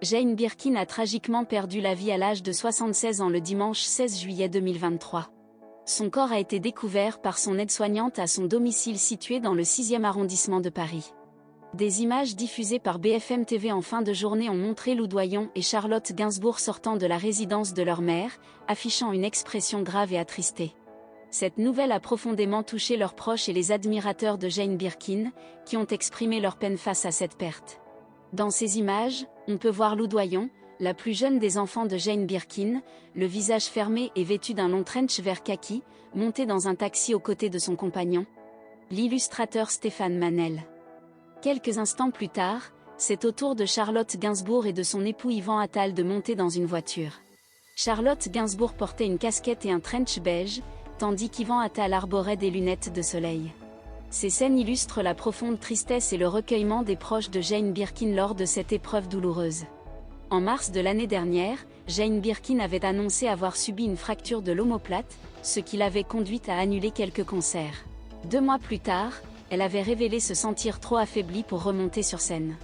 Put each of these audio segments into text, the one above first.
Jane Birkin a tragiquement perdu la vie à l'âge de 76 ans le dimanche 16 juillet 2023. Son corps a été découvert par son aide-soignante à son domicile situé dans le 6e arrondissement de Paris. Des images diffusées par BFM TV en fin de journée ont montré Lou Doyon et Charlotte Gainsbourg sortant de la résidence de leur mère, affichant une expression grave et attristée. Cette nouvelle a profondément touché leurs proches et les admirateurs de Jane Birkin, qui ont exprimé leur peine face à cette perte. Dans ces images, on peut voir Lou Doyon, la plus jeune des enfants de Jane Birkin, le visage fermé et vêtue d'un long trench vert kaki, montée dans un taxi aux côtés de son compagnon, l'illustrateur Stéphane Manel. Quelques instants plus tard, c'est au tour de Charlotte Gainsbourg et de son époux Yvan Attal de monter dans une voiture. Charlotte Gainsbourg portait une casquette et un trench beige, tandis qu'Yvan Attal arborait des lunettes de soleil. Ces scènes illustrent la profonde tristesse et le recueillement des proches de Jane Birkin lors de cette épreuve douloureuse. En mars de l'année dernière, Jane Birkin avait annoncé avoir subi une fracture de l'omoplate, ce qui l'avait conduite à annuler quelques concerts. 2 mois plus tard, elle avait révélé se sentir trop affaiblie pour remonter sur scène.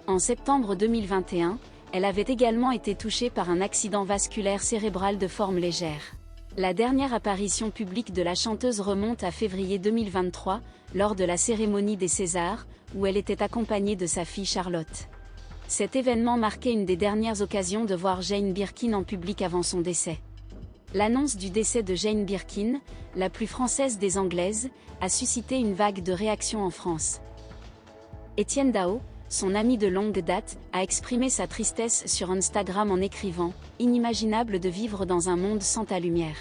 En septembre 2021, elle avait également été touchée par un accident vasculaire cérébral de forme légère. La dernière apparition publique de la chanteuse remonte à février 2023, lors de la cérémonie des Césars, où elle était accompagnée de sa fille Charlotte. Cet événement marquait une des dernières occasions de voir Jane Birkin en public avant son décès. L'annonce du décès de Jane Birkin, la plus française des Anglaises, a suscité une vague de réactions en France. Étienne Dao, son ami de longue date, a exprimé sa tristesse sur Instagram en écrivant « Inimaginable de vivre dans un monde sans ta lumière ».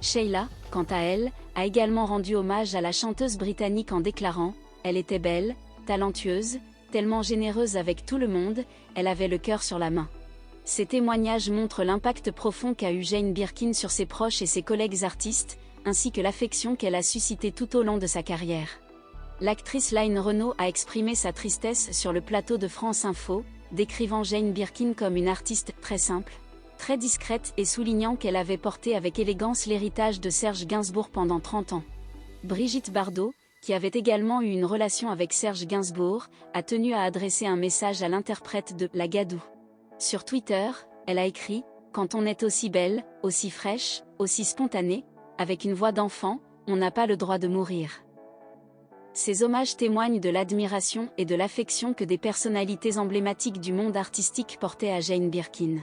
Sheila, quant à elle, a également rendu hommage à la chanteuse britannique en déclarant « Elle était belle, talentueuse, tellement généreuse avec tout le monde, elle avait le cœur sur la main ». Ces témoignages montrent l'impact profond qu'a eu Jane Birkin sur ses proches et ses collègues artistes, ainsi que l'affection qu'elle a suscitée tout au long de sa carrière. L'actrice Line Renaud a exprimé sa tristesse sur le plateau de France Info, décrivant Jane Birkin comme une artiste très simple, très discrète et soulignant qu'elle avait porté avec élégance l'héritage de Serge Gainsbourg pendant 30 ans. Brigitte Bardot, qui avait également eu une relation avec Serge Gainsbourg, a tenu à adresser un message à l'interprète de La Gadoue. Sur Twitter, elle a écrit « Quand on est aussi belle, aussi fraîche, aussi spontanée, avec une voix d'enfant, on n'a pas le droit de mourir ». Ces hommages témoignent de l'admiration et de l'affection que des personnalités emblématiques du monde artistique portaient à Jane Birkin.